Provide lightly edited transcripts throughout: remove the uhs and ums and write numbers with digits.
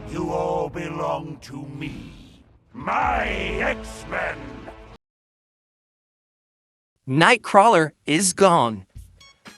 You all belong to me. My X-Men! Nightcrawler is gone,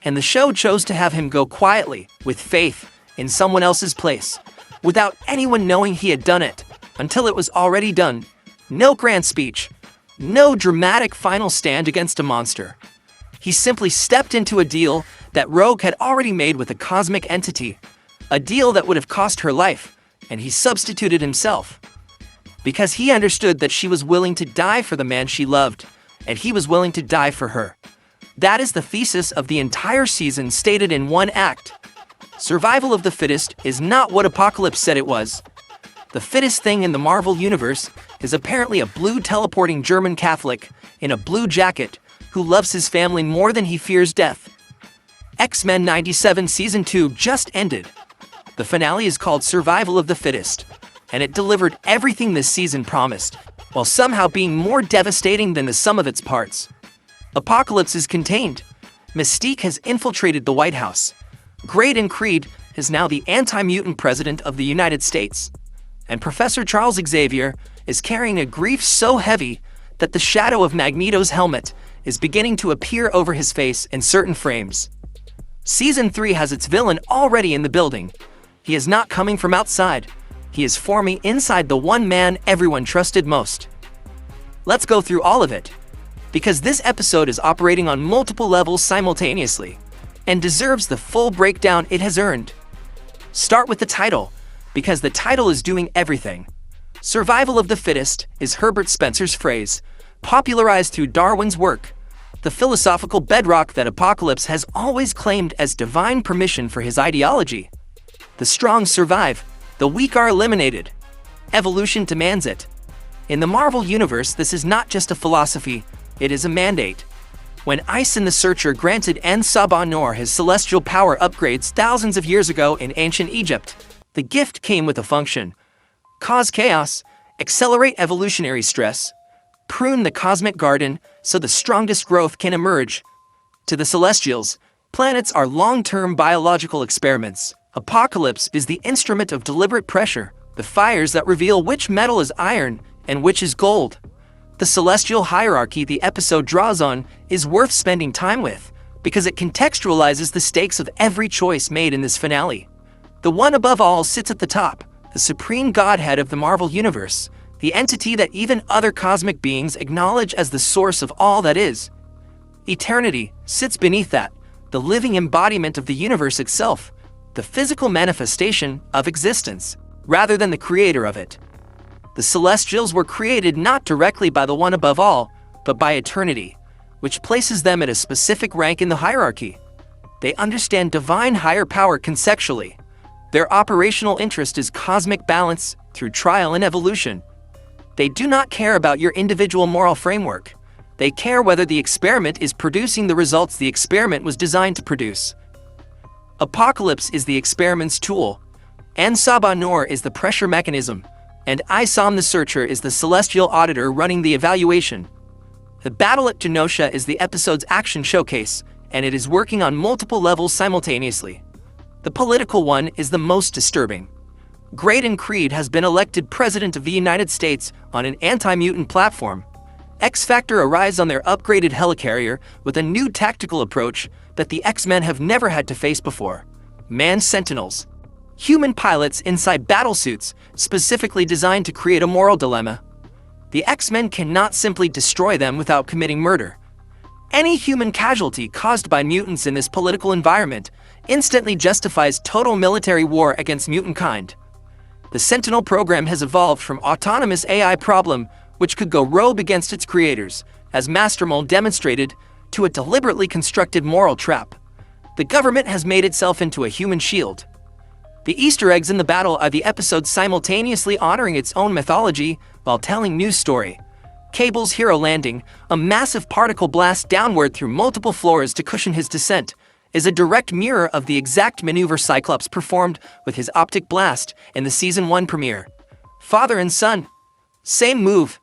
and the show chose to have him go quietly, with faith, in someone else's place, without anyone knowing he had done it, until it was already done. No grand speech, no dramatic final stand against a monster. He simply stepped into a deal that Rogue had already made with a cosmic entity, a deal that would have cost her life, and he substituted himself. Because he understood that she was willing to die for the man she loved, and he was willing to die for her. That is the thesis of the entire season stated in one act. Survival of the fittest is not what Apocalypse said it was. The fittest thing in the Marvel Universe is apparently a blue teleporting German Catholic in a blue jacket who loves his family more than he fears death. X-Men 97 Season 2 just ended. The finale is called Survival of the Fittest, and it delivered everything this season promised, while somehow being more devastating than the sum of its parts. Apocalypse is contained. Mystique has infiltrated the White House. Great and Creed is now the anti-mutant president of the United States. And Professor Charles Xavier is carrying a grief so heavy that the shadow of Magneto's helmet is beginning to appear over his face in certain frames. Season 3 has its villain already in the building. He is not coming from outside. He is forming inside the one man everyone trusted most. Let's go through all of it, because this episode is operating on multiple levels simultaneously, and deserves the full breakdown it has earned. Start with the title, because the title is doing everything. Survival of the fittest is Herbert Spencer's phrase, popularized through Darwin's work, the philosophical bedrock that Apocalypse has always claimed as divine permission for his ideology. The strong survive, the weak are eliminated. Evolution demands it. In the Marvel Universe, this is not just a philosophy, it is a mandate. When Ice and the Searcher granted En Sabah Nur his celestial power upgrades thousands of years ago in ancient Egypt, the gift came with a function: cause chaos, accelerate evolutionary stress, prune the cosmic garden so the strongest growth can emerge. To the Celestials, planets are long-term biological experiments. Apocalypse is the instrument of deliberate pressure, the fires that reveal which metal is iron and which is gold. The celestial hierarchy the episode draws on is worth spending time with, because it contextualizes the stakes of every choice made in this finale. The one above all sits at the top, the supreme godhead of the Marvel Universe, the entity that even other cosmic beings acknowledge as the source of all that is. Eternity sits beneath that, the living embodiment of the universe itself, the physical manifestation of existence, rather than the creator of it. The Celestials were created not directly by the one above all, but by eternity, which places them at a specific rank in the hierarchy. They understand divine higher power conceptually. Their operational interest is cosmic balance through trial and evolution. They do not care about your individual moral framework. They care whether the experiment is producing the results the experiment was designed to produce. Apocalypse is the experiment's tool. En Sabah Nur is the pressure mechanism, and Ice the Searcher is the celestial auditor running the evaluation. The battle at Genosha is the episode's action showcase, and it is working on multiple levels simultaneously. The political one is the most disturbing. Great and Creed has been elected President of the United States on an anti-mutant platform. X-Factor arrives on their upgraded helicarrier with a new tactical approach that the X-Men have never had to face before: manned sentinels. Human pilots inside battlesuits specifically designed to create a moral dilemma. The X-Men cannot simply destroy them without committing murder. Any human casualty caused by mutants in this political environment instantly justifies total military war against mutant kind. The Sentinel program has evolved from autonomous AI problem, which could go rogue against its creators, as Master Mold demonstrated, to a deliberately constructed moral trap. The government has made itself into a human shield. The Easter eggs in the battle are the episode simultaneously honoring its own mythology while telling news story. Cable's hero landing, a massive particle blast downward through multiple floors to cushion his descent, is a direct mirror of the exact maneuver Cyclops performed with his optic blast in the Season 1 premiere. Father and son. Same move,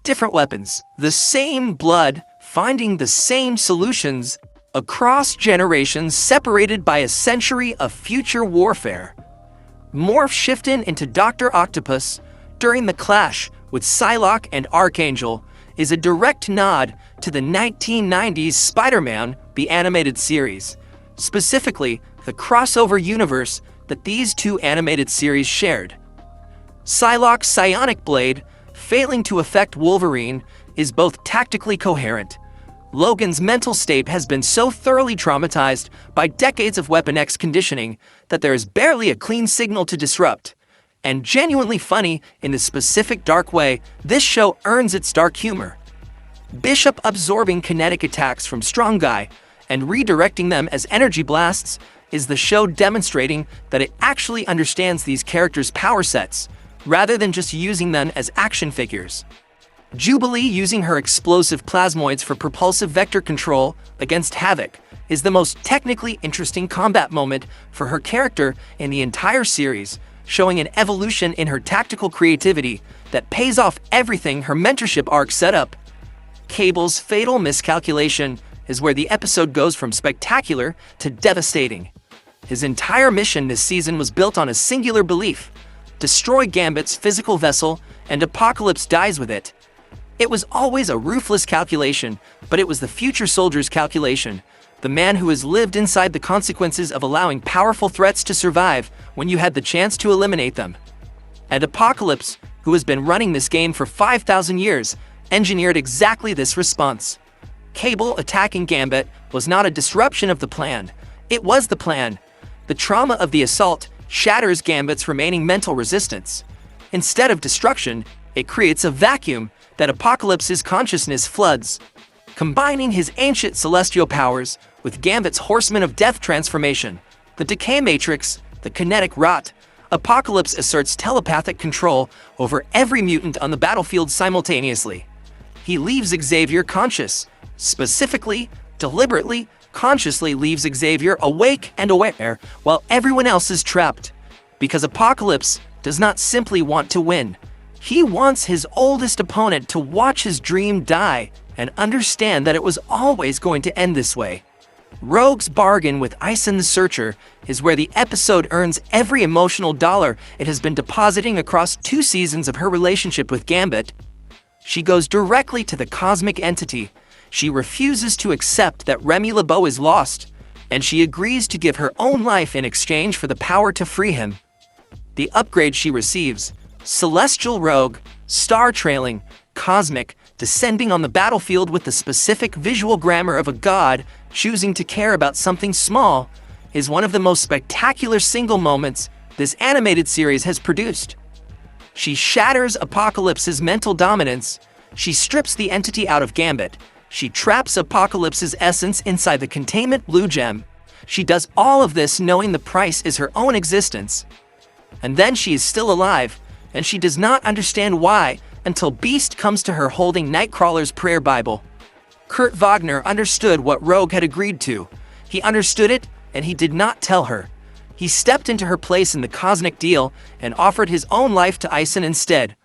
different weapons, the same blood, finding the same solutions across generations separated by a century of future warfare. morph shifting into Dr. Octopus during the clash with Psylocke and Archangel is a direct nod to the 1990s Spider-Man, the animated series, specifically the crossover universe that these two animated series shared. Psylocke's psionic blade, failing to affect Wolverine, is both tactically coherent. Logan's mental state has been so thoroughly traumatized by decades of Weapon X conditioning that there is barely a clean signal to disrupt. And genuinely funny in the specific dark way this show earns its dark humor. Bishop absorbing kinetic attacks from Strong Guy and redirecting them as energy blasts is the show demonstrating that it actually understands these characters' power sets, rather than just using them as action figures. Jubilee using her explosive plasmoids for propulsive vector control against Havoc is the most technically interesting combat moment for her character in the entire series, showing an evolution in her tactical creativity that pays off everything her mentorship arc set up. Cable's fatal miscalculation is where the episode goes from spectacular to devastating. His entire mission this season was built on a singular belief: destroy Gambit's physical vessel, and Apocalypse dies with it. It was always a ruthless calculation, but it was the future soldier's calculation, the man who has lived inside the consequences of allowing powerful threats to survive when you had the chance to eliminate them. And Apocalypse, who has been running this game for 5,000 years, engineered exactly this response. Cable attacking Gambit was not a disruption of the plan. It was the plan. The trauma of the assault shatters Gambit's remaining mental resistance. Instead of destruction, it creates a vacuum that Apocalypse's consciousness floods. Combining his ancient celestial powers with Gambit's Horseman of Death transformation, the decay matrix, the kinetic rot, Apocalypse asserts telepathic control over every mutant on the battlefield simultaneously. He leaves Xavier conscious, specifically, deliberately, consciously leaves Xavier awake and aware while everyone else is trapped. Because Apocalypse does not simply want to win. He wants his oldest opponent to watch his dream die and understand that it was always going to end this way. Rogue's bargain with Ison the Searcher is where the episode earns every emotional dollar it has been depositing across 2 seasons of her relationship with Gambit. She goes directly to the cosmic entity. She refuses to accept that Remy LeBeau is lost, and she agrees to give her own life in exchange for the power to free him. The upgrade she receives: celestial rogue, star trailing, cosmic, descending on the battlefield with the specific visual grammar of a god choosing to care about something small, is one of the most spectacular single moments this animated series has produced. She shatters Apocalypse's mental dominance. She strips the entity out of Gambit. She traps Apocalypse's essence inside the containment blue gem. She does all of this knowing the price is her own existence. And then she is still alive, and she does not understand why until Beast comes to her holding Nightcrawler's prayer Bible. Kurt Wagner understood what Rogue had agreed to. He understood it, and he did not tell her. He stepped into her place in the cosmic deal and offered his own life to Ison instead.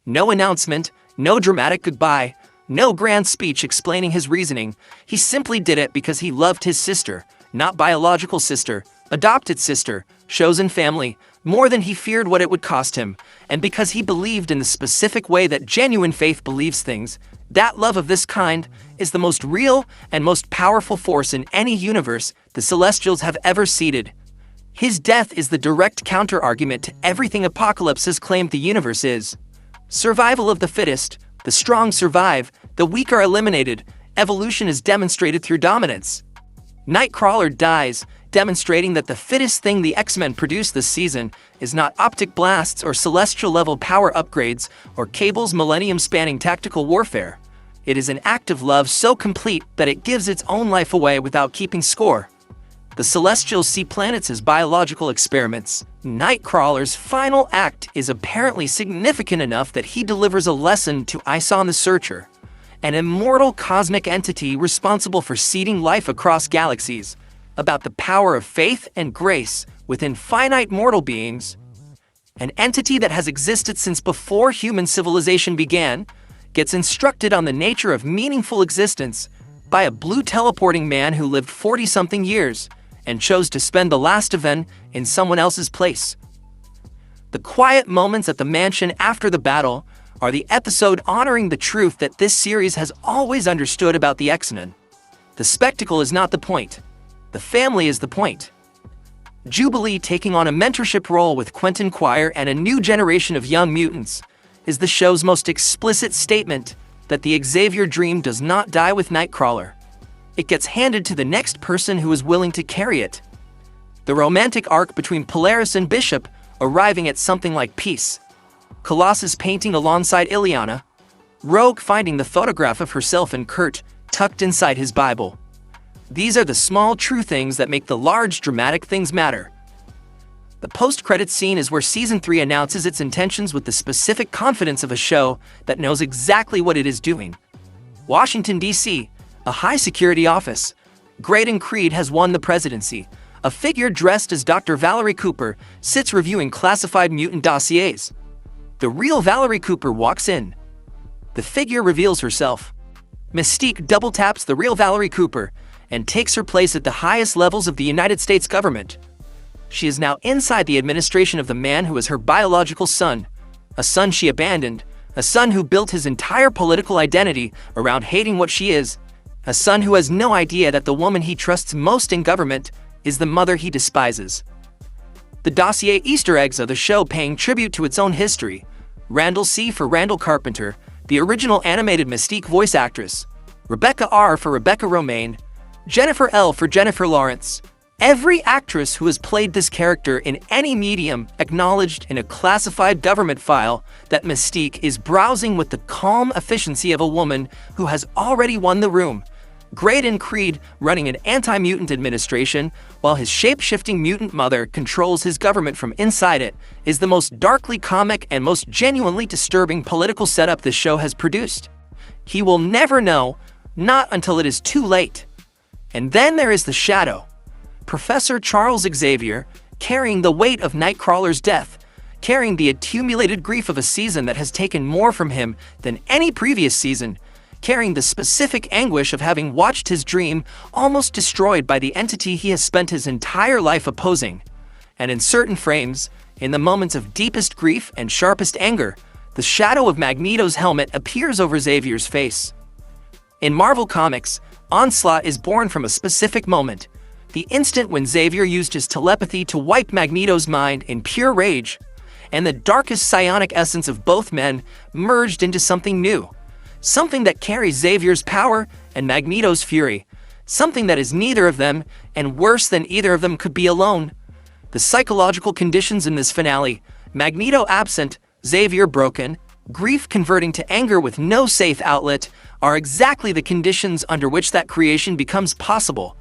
No announcement, no dramatic goodbye, no grand speech explaining his reasoning. He simply did it because he loved his sister, not biological sister, adopted sister, chosen family, more than he feared what it would cost him, and because he believed in the specific way that genuine faith believes things. That love of this kind is the most real and most powerful force in any universe the Celestials have ever seeded. His death is the direct counter-argument to everything Apocalypse has claimed the universe is. Survival of the fittest, the strong survive, the weak are eliminated, evolution is demonstrated through dominance. Nightcrawler dies, demonstrating that the fittest thing the X-Men produced this season is not optic blasts or celestial-level power upgrades or Cable's millennium-spanning tactical warfare. It is an act of love so complete that it gives its own life away without keeping score. The Celestials see planets as biological experiments. Nightcrawler's final act is apparently significant enough that he delivers a lesson to Ison the Searcher, an immortal cosmic entity responsible for seeding life across galaxies, about the power of faith and grace within finite mortal beings. An entity that has existed since before human civilization began, gets instructed on the nature of meaningful existence by a blue teleporting man who lived 40-something years and chose to spend the last event in someone else's place. The quiet moments at the mansion after the battle are the episode honoring the truth that this series has always understood about the X-Men. The spectacle is not the point. The family is the point. Jubilee taking on a mentorship role with Quentin Quire and a new generation of young mutants is the show's most explicit statement that the Xavier dream does not die with Nightcrawler. It gets handed to the next person who is willing to carry it. The romantic arc between Polaris and Bishop arriving at something like peace. Colossus painting alongside Illyana. Rogue finding the photograph of herself and Kurt tucked inside his Bible. These are the small true things that make the large dramatic things matter. The post-credits scene is where Season 3 announces its intentions with the specific confidence of a show that knows exactly what it is doing. Washington, D.C., a high-security office. Graydon Creed has won the presidency. A figure dressed as Dr. Valerie Cooper sits reviewing classified mutant dossiers. The real Valerie Cooper walks in. The figure reveals herself. Mystique double-taps the real Valerie Cooper and takes her place at the highest levels of the United States government. She is now inside the administration of the man who is her biological son, a son she abandoned, a son who built his entire political identity around hating what she is, a son who has no idea that the woman he trusts most in government is the mother he despises. The dossier Easter eggs of the show paying tribute to its own history. Randall C. for Randall Carpenter, the original animated Mystique voice actress. Rebecca R. for Rebecca Romaine. Jennifer L. for Jennifer Lawrence. Every actress who has played this character in any medium acknowledged in a classified government file that Mystique is browsing with the calm efficiency of a woman who has already won the room. Graydon Creed running an anti-mutant administration while his shape-shifting mutant mother controls his government from inside it is the most darkly comic and most genuinely disturbing political setup this show has produced. He will never know, not until it is too late. And then there is the Shadow. Professor Charles Xavier, carrying the weight of Nightcrawler's death, carrying the accumulated grief of a season that has taken more from him than any previous season, carrying the specific anguish of having watched his dream almost destroyed by the entity he has spent his entire life opposing. And in certain frames, in the moments of deepest grief and sharpest anger, the shadow of Magneto's helmet appears over Xavier's face. In Marvel Comics, Onslaught is born from a specific moment, the instant when Xavier used his telepathy to wipe Magneto's mind in pure rage, and the darkest psionic essence of both men merged into something new. Something that carries Xavier's power and Magneto's fury. Something that is neither of them, and worse than either of them could be alone. The psychological conditions in this finale, Magneto absent, Xavier broken, grief converting to anger with no safe outlet, are exactly the conditions under which that creation becomes possible.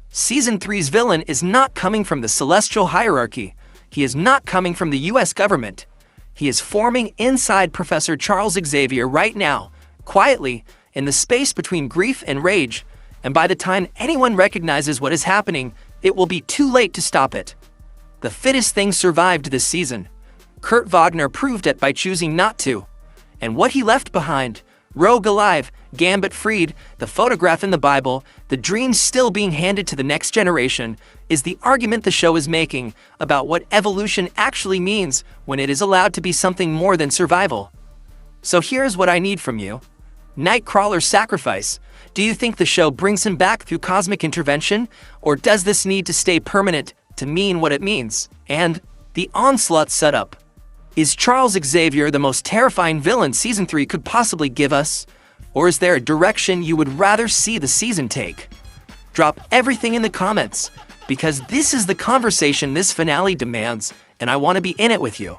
Season 3's villain is not coming from the celestial hierarchy. He is not coming from the US government. He is forming inside Professor Charles Xavier right now, quietly, in the space between grief and rage, and by the time anyone recognizes what is happening, it will be too late to stop it. The fittest thing survived this season. Kurt Wagner proved it by choosing not to. And what he left behind, Rogue alive, Gambit freed, the photograph in the Bible, the dreams still being handed to the next generation, is the argument the show is making about what evolution actually means when it is allowed to be something more than survival. So here's what I need from you. Nightcrawler's sacrifice. Do you think the show brings him back through cosmic intervention, or does this need to stay permanent to mean what it means? And the Onslaught setup. Is Charles Xavier the most terrifying villain Season 3 could possibly give us? Or is there a direction you would rather see the season take? Drop everything in the comments, because this is the conversation this finale demands, and I want to be in it with you.